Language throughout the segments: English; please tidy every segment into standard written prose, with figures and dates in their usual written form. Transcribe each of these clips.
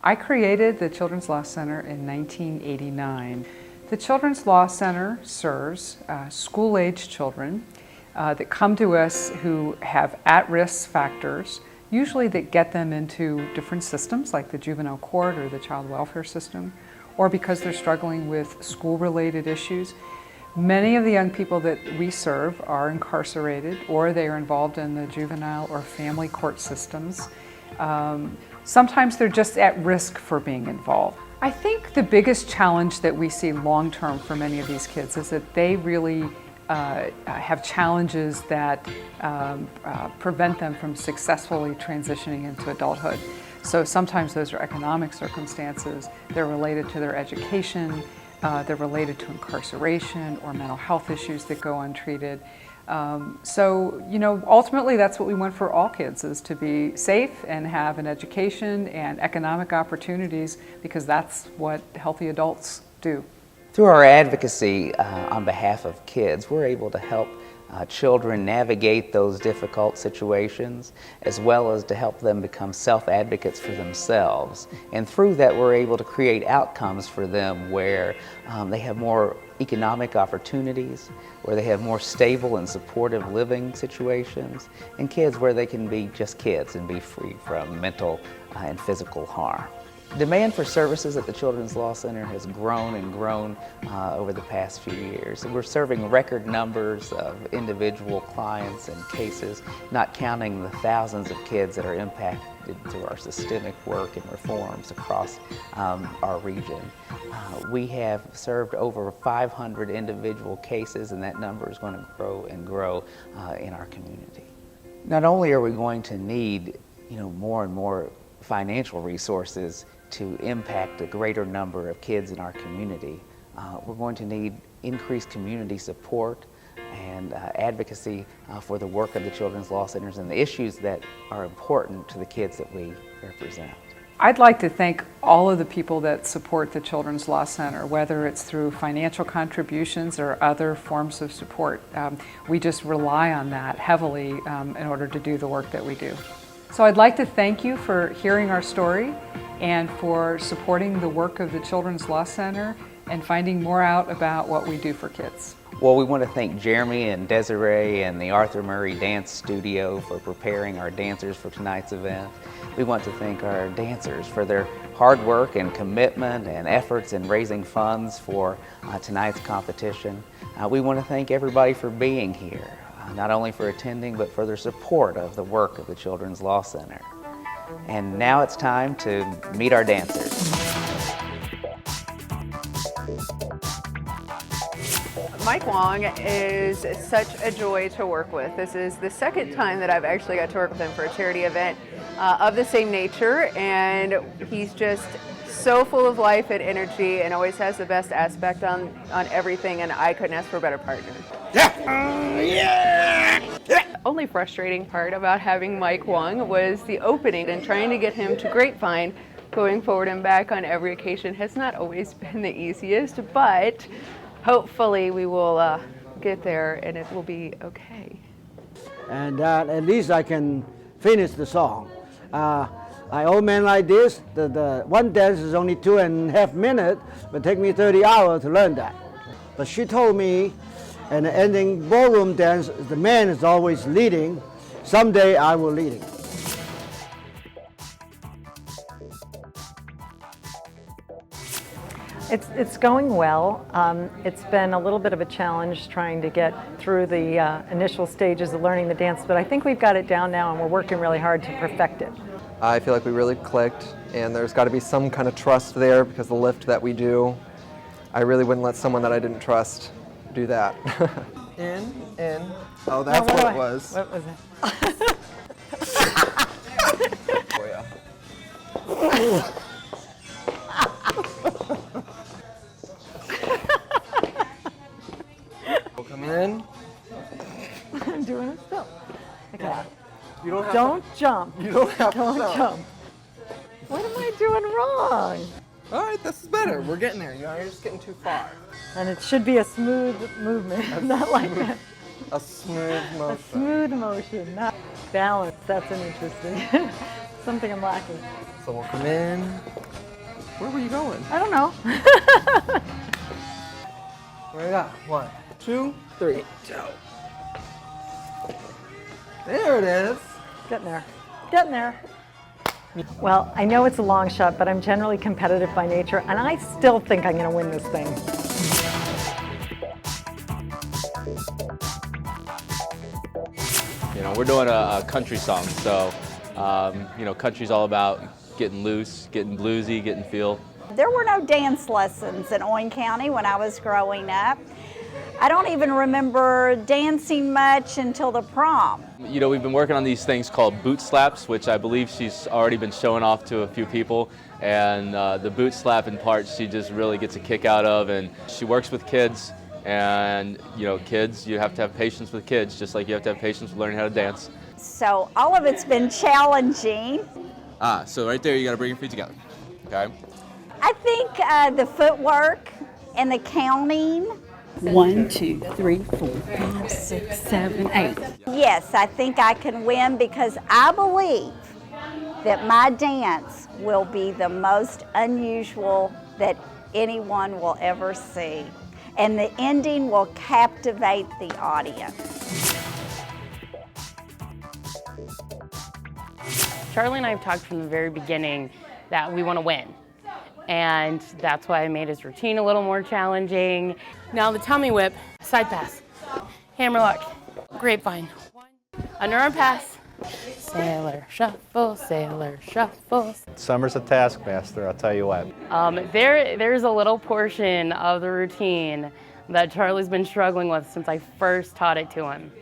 I created the Children's Law Center in 1989. The Children's Law Center serves school-age children that come to us who have at-risk factors, usually that get them into different systems like the juvenile court or the child welfare system, or because they're struggling with school-related issues. Many of the young people that we serve are incarcerated, or they are involved in the juvenile or family court systems. Sometimes they're just at risk for being involved. I think the biggest challenge that we see long-term for many of these kids is that they really have challenges that prevent them from successfully transitioning into adulthood. So sometimes those are economic circumstances, they're related to their education, they're related to incarceration or mental health issues that go untreated. So, ultimately that's what we want for all kids, is to be safe and have an education and economic opportunities, because that's what healthy adults do. Through our advocacy on behalf of kids, we're able to help children navigate those difficult situations, as well as to help them become self-advocates for themselves. And through that, we're able to create outcomes for them where they have more economic opportunities, where they have more stable and supportive living situations, and kids where they can be just kids and be free from mental and physical harm. Demand for services at the Children's Law Center has grown and grown over the past few years. We're serving record numbers of individual clients and cases, not counting the thousands of kids that are impacted through our systemic work and reforms across our region. We have served over 500 individual cases, and that number is going to grow and grow in our community. Not only are we going to need more and more financial resources to impact a greater number of kids in our community, we're going to need increased community support and advocacy for the work of the Children's Law Centers and the issues that are important to the kids that we represent. I'd like to thank all of the people that support the Children's Law Center, whether it's through financial contributions or other forms of support. We just rely on that heavily in order to do the work that we do. So I'd like to thank you for hearing our story and for supporting the work of the Children's Law Center and finding more out about what we do for kids. Well, we want to thank Jeremy and Desiree and the Arthur Murray Dance Studio for preparing our dancers for tonight's event. We want to thank our dancers for their hard work and commitment and efforts in raising funds for tonight's competition. We want to thank everybody for being here, not only for attending, but for their support of the work of the Children's Law Center. And now it's time to meet our dancers. Mike Wong is such a joy to work with. This is the second time that I've actually got to work with him for a charity event of the same nature, and he's just so full of life and energy and always has the best aspect on everything, and I couldn't ask for a better partner. Only frustrating part about having Mike Wong was the opening, and trying to get him to Grapevine going forward and back on every occasion has not always been the easiest, but hopefully we will get there and it will be okay. And at least I can finish the song. I old man like this, the one dance is only 2.5 minutes, but take me 30 hours to learn that. But she told me, and the ending ballroom dance, the man is always leading. Someday I will lead him. It's going well. It's been a little bit of a challenge trying to get through the initial stages of learning the dance, but I think we've got it down now and we're working really hard to perfect it. I feel like we really clicked, and there's got to be some kind of trust there because the lift that we do, I really wouldn't let someone that I didn't trust do that. In. Oh, that's no, what it was. What was it? Oh, yeah. We'll come in. I'm doing it still. Okay. You don't have Don't jump. You don't have Don't to jump. What am I doing wrong? All right, this is better. We're getting there. You're just getting too far. And it should be a smooth movement, not like that. A smooth motion. A smooth motion, not balance. That's an interesting. Something I'm lacking. So we'll come in. Where were you going? I don't know. Where we got? 1, 2, 3. There it is. Getting there. Getting there. Well, I know it's a long shot, but I'm generally competitive by nature, and I still think I'm going to win this thing. You know, we're doing a country song, so you know, country's all about getting loose, getting bluesy, getting feel. There were no dance lessons in Owen County when I was growing up. I don't even remember dancing much until the prom. You know, we've been working on these things called boot slaps, which I believe she's already been showing off to a few people. And the boot slapping part, she just really gets a kick out of. And she works with kids. And, you know, kids, you have to have patience with kids, just like you have to have patience with learning how to dance. So all of it's been challenging. So right there, you got to bring your feet together, okay? I think the footwork and the counting. 1, 2, 3, 4, 5, 6, 7, 8. Yes, I think I can win because I believe that my dance will be the most unusual that anyone will ever see. And the ending will captivate the audience. Charlie and I have talked from the very beginning that we want to win. And that's why I made his routine a little more challenging. Now the tummy whip, side pass, hammerlock, grapevine, underarm pass, sailor shuffle, sailor shuffle. Summer's a taskmaster, I'll tell you what. There's a little portion of the routine that Charlie's been struggling with since I first taught it to him.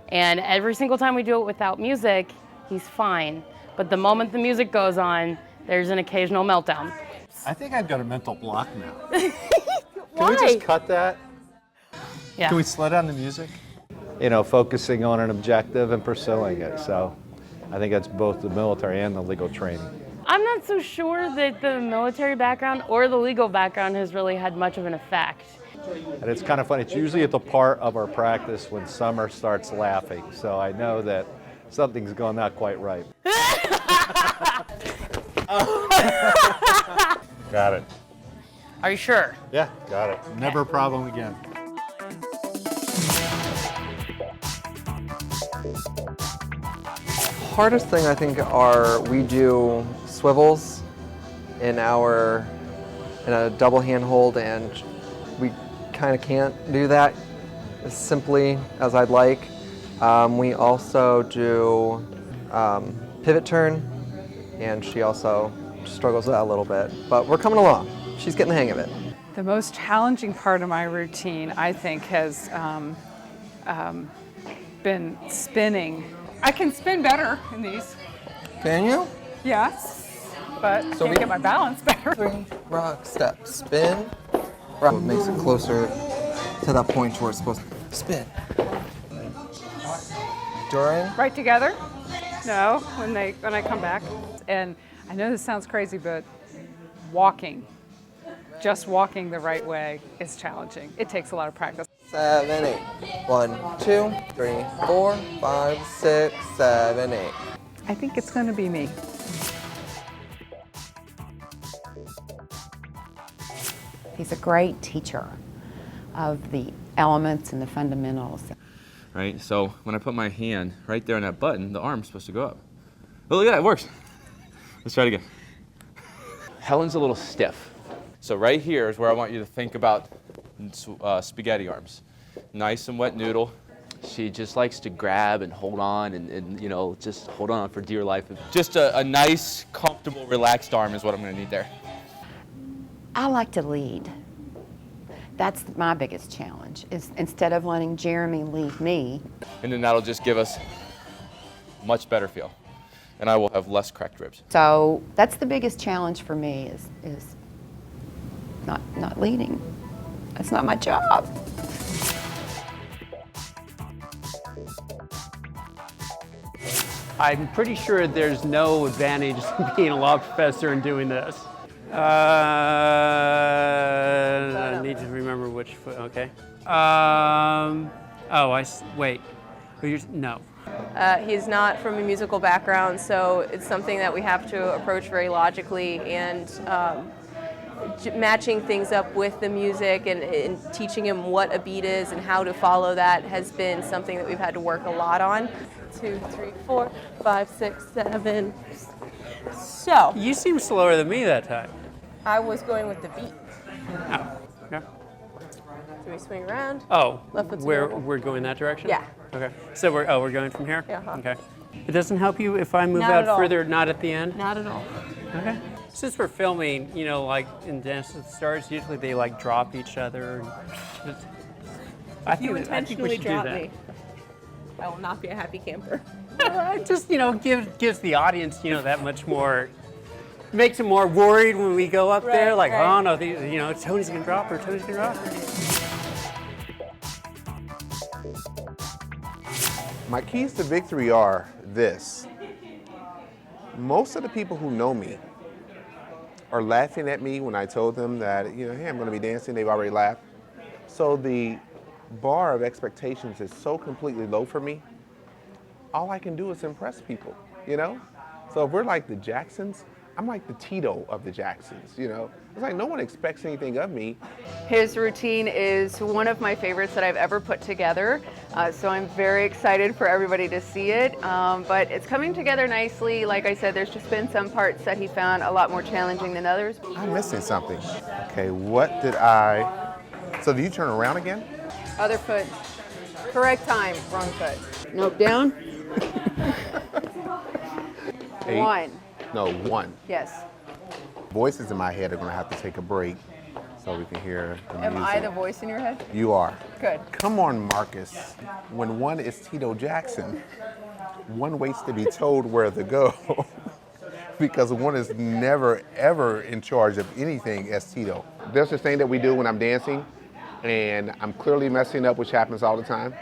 And every single time we do it without music, he's fine. But the moment the music goes on, there's an occasional meltdown. I think I've got a mental block now. Why? Can we just cut that? Yeah. Can we slow down the music? You know, focusing on an objective and pursuing it. So I think that's both the military and the legal training. I'm not so sure that the military background or the legal background has really had much of an effect. And it's kind of funny, it's usually at the part of our practice when Summer starts laughing. So I know that something's going not quite right. Got it. Are you sure? Yeah, got it. Never a problem again. Hardest thing I think are we do swivels in a double hand hold, and we kind of can't do that as simply as I'd like. We also do pivot turn, and she also struggles with that a little bit, but we're coming along. She's getting the hang of it. The most challenging part of my routine, I think, has been spinning. I can spin better in these. Can you? Yes, but I So can't get my balance better. 3, rock, step, spin. Rock. It makes it closer to that point where it's supposed to spin. During. Right together? No, when I come back. And I know this sounds crazy, but just walking the right way is challenging. It takes a lot of practice. 7, 8. 1, 2, 3, 4, 5, 6, 7, 8. I think it's going to be me. He's a great teacher of the elements and the fundamentals. Right, so when I put my hand right there on that button, the arm's supposed to go up. Oh, look at that, it works. Let's try it again. Helen's a little stiff. So right here is where I want you to think about spaghetti arms. Nice and wet noodle. She just likes to grab and hold on and you know, just hold on for dear life. Just a nice, comfortable, relaxed arm is what I'm gonna need there. I like to lead. That's my biggest challenge, is instead of letting Jeremy lead me. And then that'll just give us much better feel. And I will have less cracked ribs. So that's the biggest challenge for me is not leading. That's not my job. I'm pretty sure there's no advantage in being a law professor and doing this. I need to remember which foot, okay. Wait. No. He's not from a musical background, so it's something that we have to approach very logically, and matching things up with the music and teaching him what a beat is and how to follow that has been something that we've had to work a lot on. 2, 3, 4, 5, 6, 7. So You seem slower than me that time. I was going with the beat. Oh, okay. So we swing around. Oh, Left foot's we're normal. going that direction? Yeah. Okay. So we're going from here? Yeah. Okay. It doesn't help you if I move Not at out all. further, not at the end? Not at all. Okay. Since we're filming, you know, like in Dance with the Stars, usually they like drop each other. I think we should do that. I will not be a happy camper. Just, you know, gives the audience, you know, that much more, makes them more worried when we go up there. Like, oh no, you know, Tony's gonna drop her, Tony's gonna drop her. My keys to victory are this. Most of the people who know me are laughing at me when I told them that, you know, hey, I'm going to be dancing. They've already laughed. So the bar of expectations is so completely low for me. All I can do is impress people, you know? So if we're like the Jacksons, I'm like the Tito of the Jacksons, you know? It's like no one expects anything of me. His routine is one of my favorites that I've ever put together, so I'm very excited for everybody to see it. But it's coming together nicely. Like I said, there's just been some parts that he found a lot more challenging than others. I'm missing something. Okay, so do you turn around again? Other foot, correct time, wrong foot. Nope, down. 8. 1. No, 1. Yes. Voices in my head are going to have to take a break so we can hear the music. Am I the voice in your head? You are. Good. Come on, Marcus. When one is Tito Jackson, one waits to be told where to go because one is never, ever in charge of anything as Tito. There's this thing that we do when I'm dancing, and I'm clearly messing up, which happens all the time.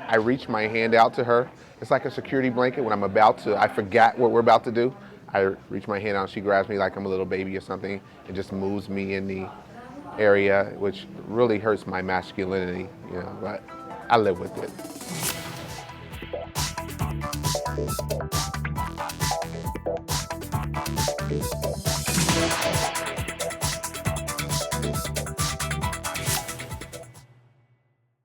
I reach my hand out to her. It's like a security blanket when I forgot what we're about to do. I reach my hand out, and she grabs me like I'm a little baby or something and just moves me in the area, which really hurts my masculinity, you know, but I live with it.